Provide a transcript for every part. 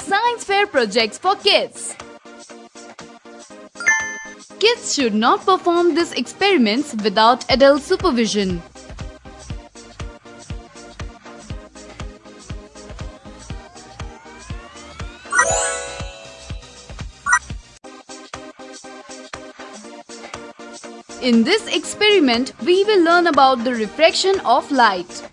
science fair projects for kids. Kids should not perform these experiments without adult supervision. In this experiment, we will learn about the refraction of light.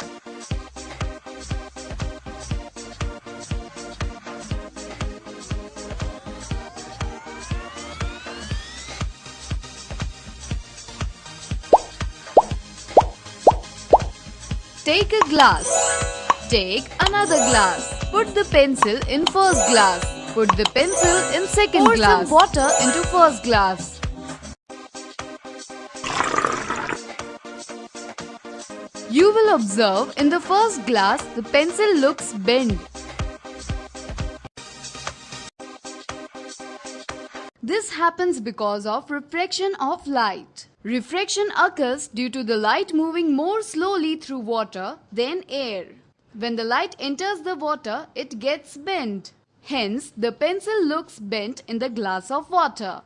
Take a glass. Take another glass. Put the pencil in first glass. Put the pencil in second glass. Pour some water into first glass. You will observe in the first glass the pencil looks bent. This happens because of refraction of light. Refraction occurs due to the light moving more slowly through water than air. When the light enters the water, it gets bent. Hence, the pencil looks bent in the glass of water.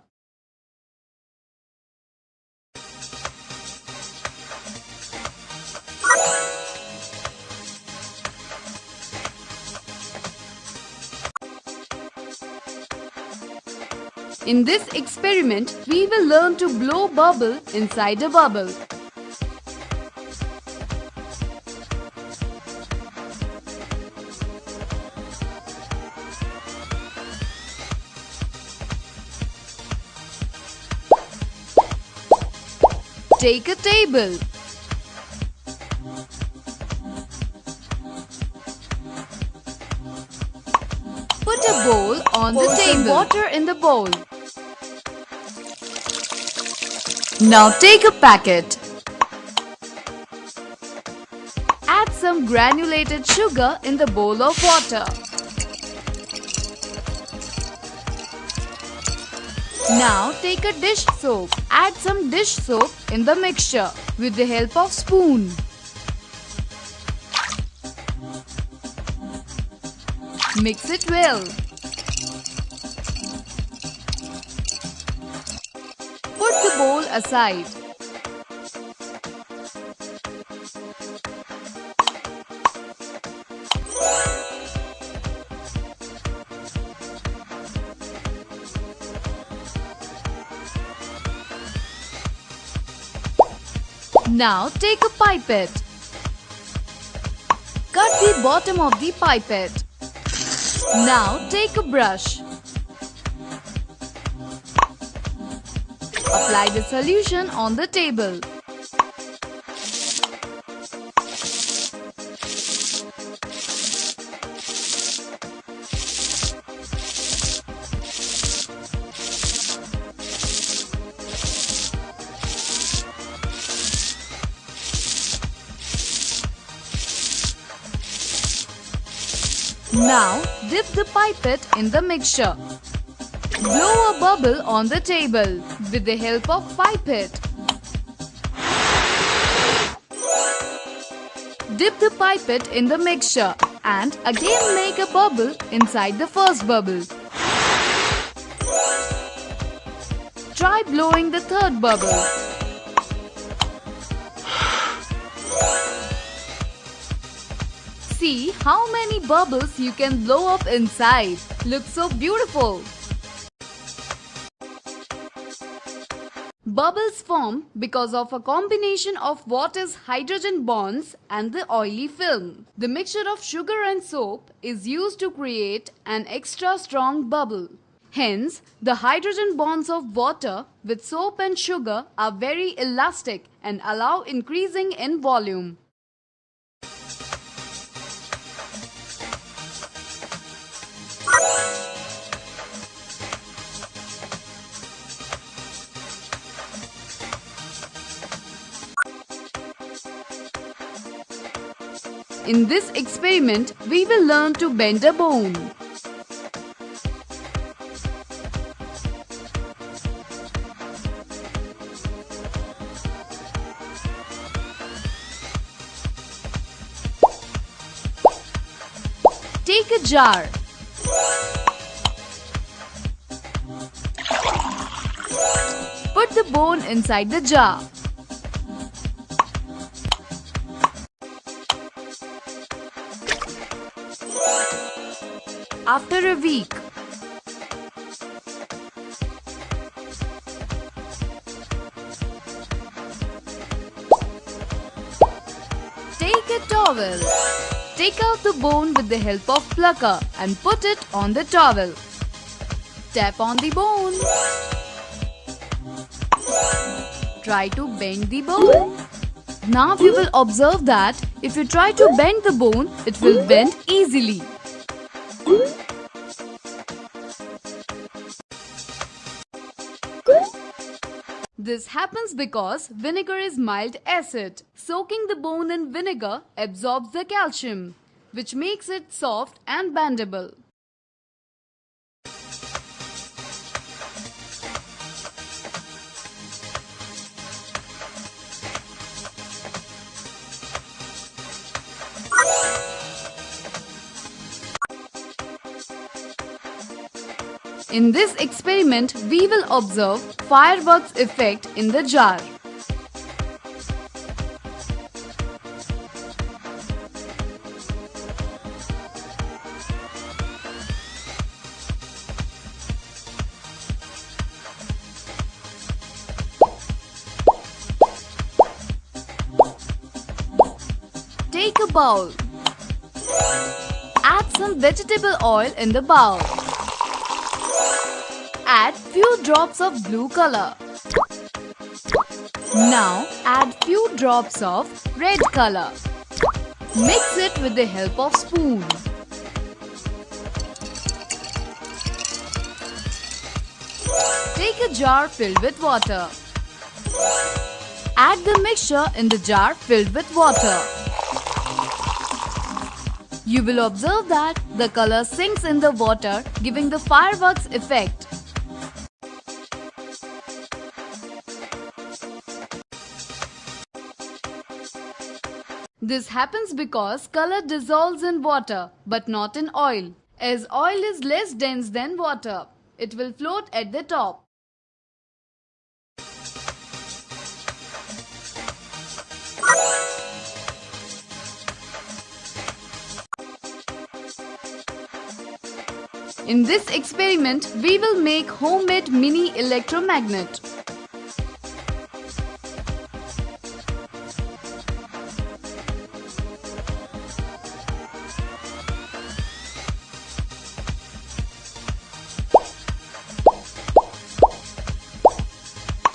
In this experiment, we will learn to blow bubble inside a bubble. Take a table. Put a bowl on the table. Pour some water in the bowl. Now take a packet. Add some granulated sugar in the bowl of water. Now take a dish soap. Add some dish soap in the mixture with the help of spoon. Mix it well. Put the bowl aside. Now take a pipette. Cut the bottom of the pipette. Now take a brush. Apply the solution on the table. Now dip the pipette in the mixture. Blow a bubble on the table with the help of pipette. Dip the pipette in the mixture and again make a bubble inside the first bubble. Try blowing the third bubble. See how many bubbles you can blow up inside. Looks so beautiful. Bubbles form because of a combination of water's hydrogen bonds and the oily film. The mixture of sugar and soap is used to create an extra strong bubble. Hence, the hydrogen bonds of water with soap and sugar are very elastic and allow increasing in volume. In this experiment, we will learn to bend a bone. Take a jar. Put the bone inside the jar. After a week, take a towel. Take out the bone with the help of plucker and put it on the towel. Tap on the bone. Try to bend the bone. Now you will observe that if you try to bend the bone, it will bend easily. This happens because vinegar is mild acid. Soaking the bone in vinegar absorbs the calcium, which makes it soft and bendable. In this experiment, we will observe fireworks effect in the jar. Take a bowl. Add some vegetable oil in the bowl. Add few drops of blue color. Now add few drops of red color. Mix it with the help of spoon. Take a jar filled with water. Add the mixture in the jar filled with water. You will observe that the color sinks in the water, giving the fireworks effect. This happens because color dissolves in water but not in oil. As oil is less dense than water, it will float at the top. In this experiment, we will make homemade mini electromagnet.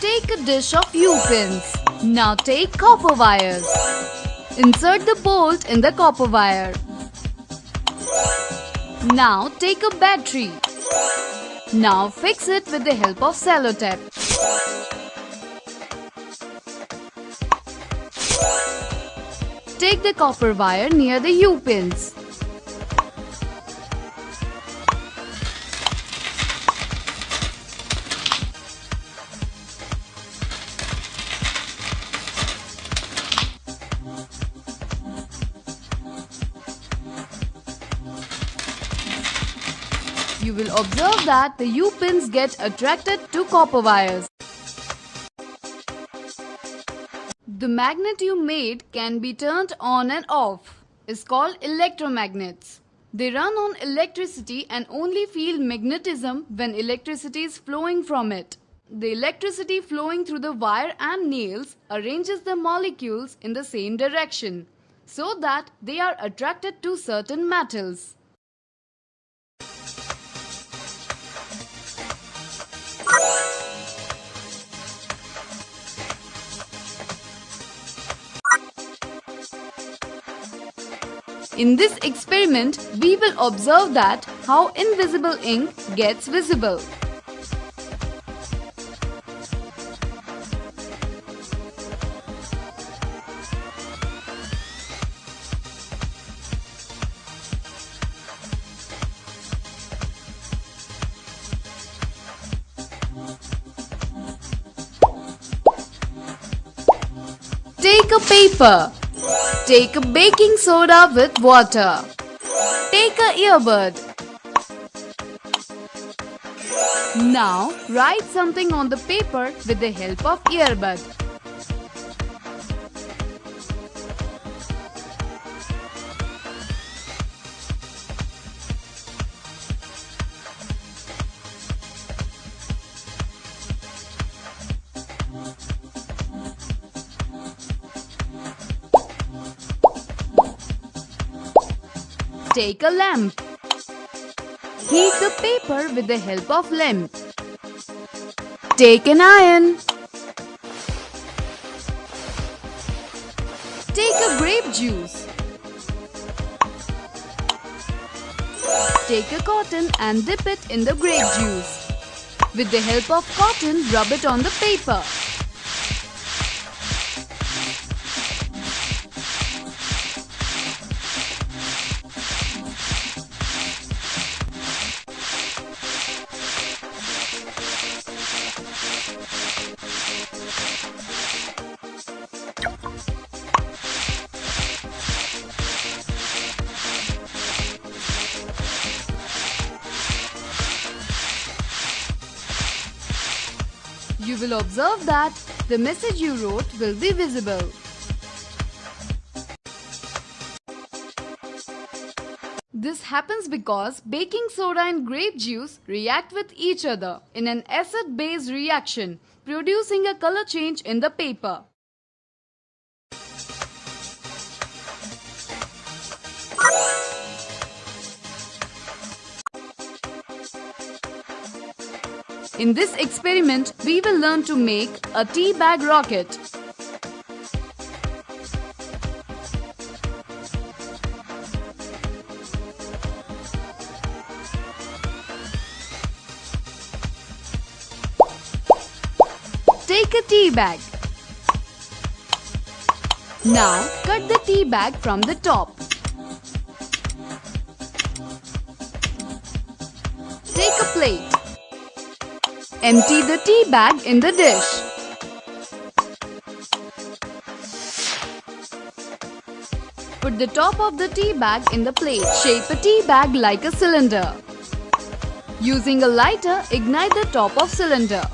Take a dish of U-pins. Now take copper wires. Insert the bolt in the copper wire. Now take a battery. Now fix it with the help of sellotape. Take the copper wire near the U-pins. You will observe that the U-pins get attracted to copper wires. The magnet you made can be turned on and off. It's called electromagnets. They run on electricity and only feel magnetism when electricity is flowing from it. The electricity flowing through the wire and nails arranges the molecules in the same direction so that they are attracted to certain metals. In this experiment, we will observe that how invisible ink gets visible. Take a paper. Take a baking soda with water. Take a earbud. Now write something on the paper with the help of earbud. Take a lamp. Heat the paper with the help of lamp. Take an iron. Take a grape juice. Take a cotton and dip it in the grape juice. With the help of cotton, rub it on the paper. You will observe that the message you wrote will be visible. This happens because baking soda and grape juice react with each other in an acid-base reaction, producing a color change in the paper. In this experiment, we will learn to make a tea bag rocket. Take a tea bag. Now cut the tea bag from the top. Take a plate. Empty the tea bag in the dish. Put the top of the tea bag in the plate. Shape a tea bag like a cylinder. Using a lighter, ignite the top of cylinder.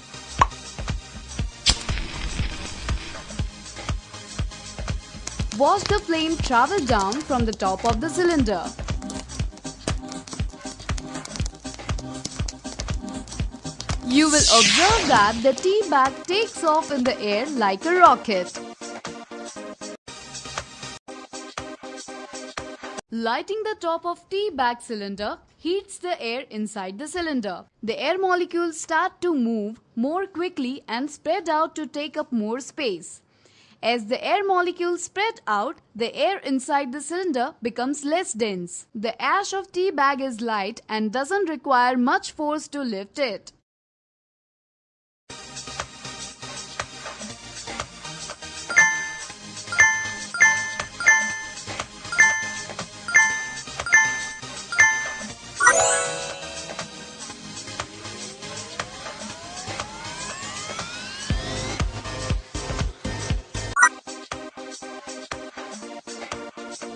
Watch the flame travel down from the top of the cylinder. You will observe that the tea bag takes off in the air like a rocket. Lighting the top of tea bag cylinder heats the air inside the cylinder. The air molecules start to move more quickly and spread out to take up more space. As the air molecules spread out, the air inside the cylinder becomes less dense. The ash of tea bag is light and doesn't require much force to lift it.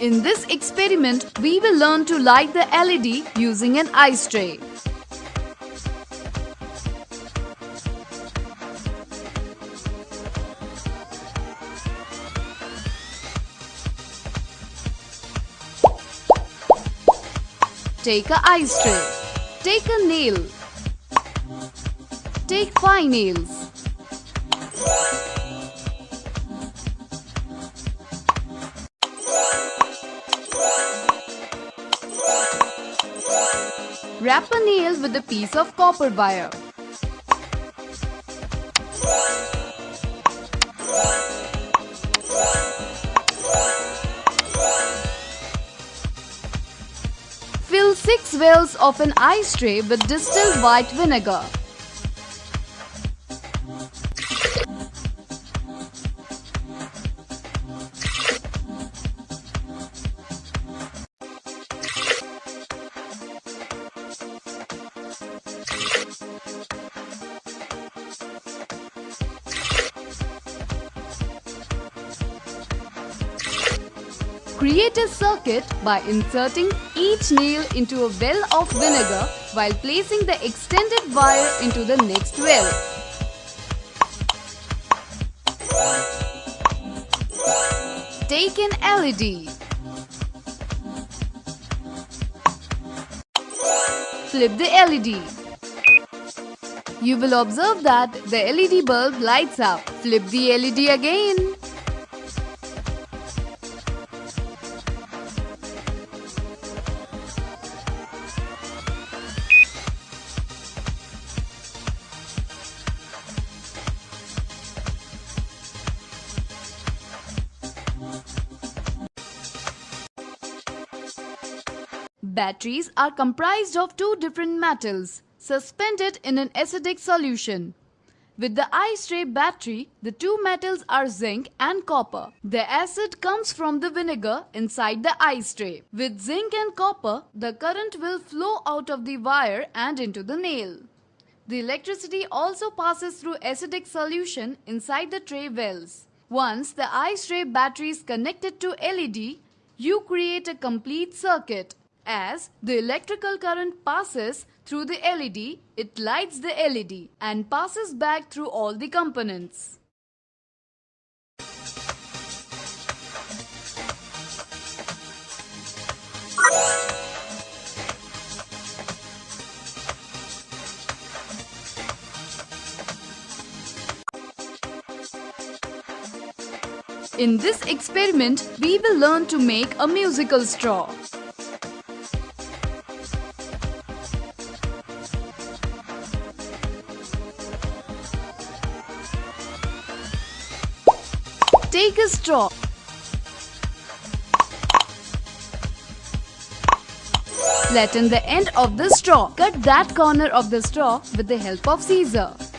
In this experiment, we will learn to light the LED using an ice tray. Take a ice tray. Take a nail. Take 5 nails. Wrap a nail with a piece of copper wire. Fill 6 wells of an ice tray with distilled white vinegar. Create a circuit by inserting each nail into a well of vinegar while placing the extended wire into the next well. Take an LED. Flip the LED. You will observe that the LED bulb lights up. Flip the LED again. Batteries are comprised of two different metals suspended in an acidic solution. With the ice tray battery, the two metals are zinc and copper. The acid comes from the vinegar inside the ice tray. With zinc and copper, the current will flow out of the wire and into the nail. The electricity also passes through acidic solution inside the tray wells. Once the ice tray battery is connected to LED, you create a complete circuit. As the electrical current passes through the LED, it lights the LED and passes back through all the components. In this experiment, we will learn to make a musical straw. Take a straw. Flatten the end of the straw. Cut that corner of the straw with the help of scissors.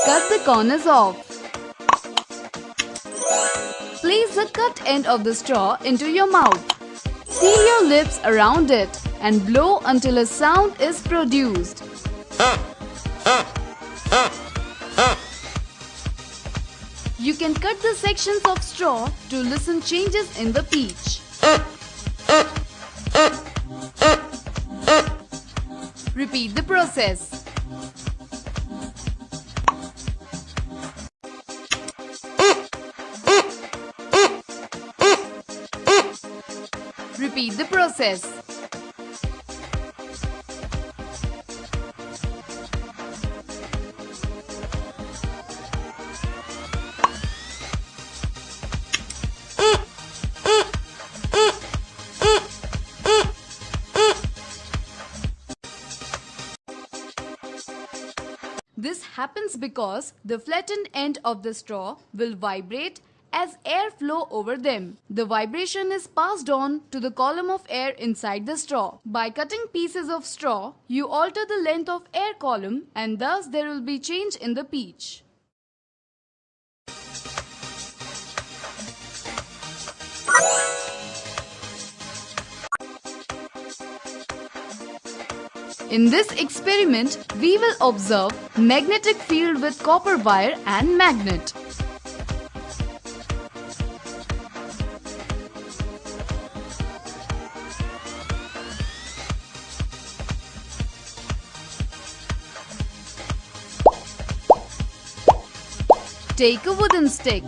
Cut the corners off. Place the cut end of the straw into your mouth. Seal your lips around it and blow until a sound is produced. You can cut the sections of straw to listen changes in the pitch. Repeat the process. Repeat the process. This happens because the flattened end of the straw will vibrate as air flow over them. The vibration is passed on to the column of air inside the straw. By cutting pieces of straw, you alter the length of air column and thus there will be change in the pitch. In this experiment, we will observe magnetic field with copper wire and magnet. Take a wooden stick.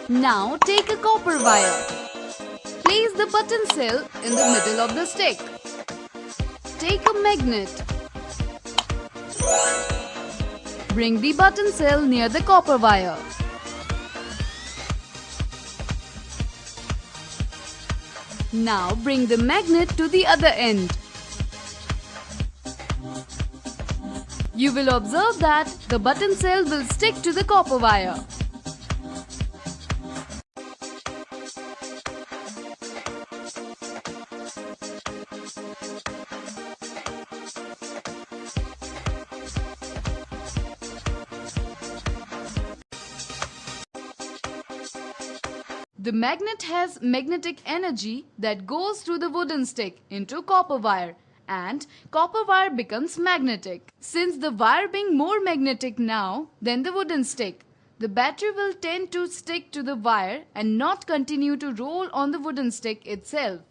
Now take a copper wire. Place the button cell in the middle of the stick. Take a magnet. Bring the button cell near the copper wire. Now bring the magnet to the other end. You will observe that the button cell will stick to the copper wire. The magnet has magnetic energy that goes through the wooden stick into copper wire, and copper wire becomes magnetic. Since the wire being more magnetic now than the wooden stick, the battery will tend to stick to the wire and not continue to roll on the wooden stick itself.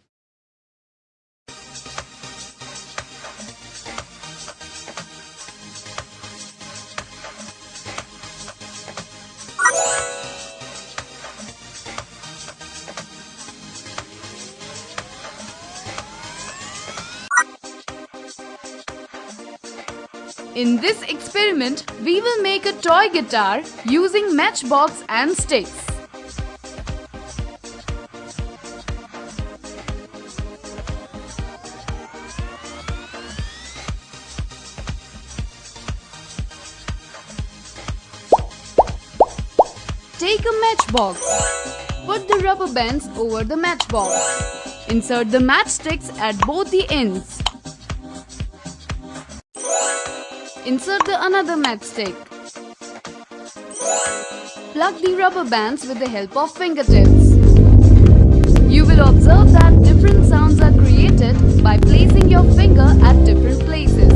In this experiment, we will make a toy guitar using matchbox and sticks. Take a matchbox. Put the rubber bands over the matchbox. Insert the matchsticks at both the ends. Insert the another matchstick. Plug the rubber bands with the help of fingertips. You will observe that different sounds are created by placing your finger at different places.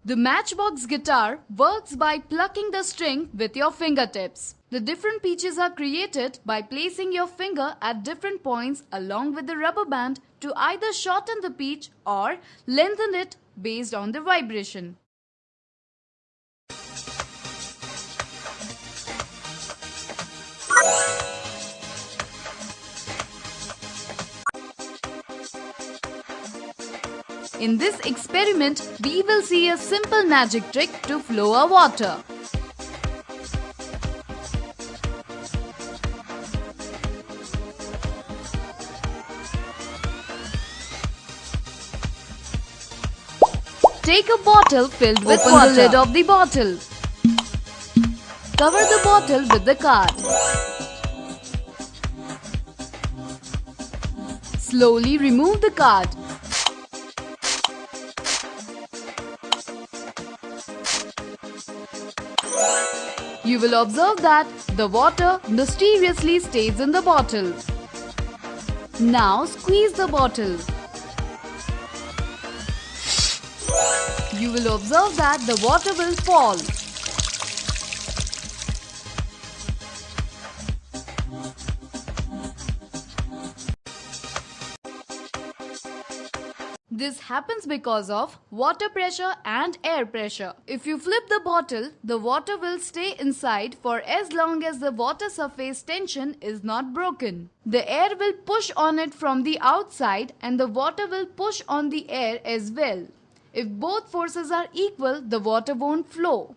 The matchbox guitar works by plucking the string with your fingertips. The different pitches are created by placing your finger at different points along with the rubber band to either shorten the pitch or lengthen it based on the vibration. In this experiment, we will see a simple magic trick to flow our water. Take a bottle filled with water. Open the lid of the bottle. Cover the bottle with the card. Slowly remove the card. You will observe that the water mysteriously stays in the bottle. Now squeeze the bottle. You will observe that the water will fall. This happens because of water pressure and air pressure. If you flip the bottle, the water will stay inside for as long as the water surface tension is not broken. The air will push on it from the outside and the water will push on the air as well. If both forces are equal, the water won't flow.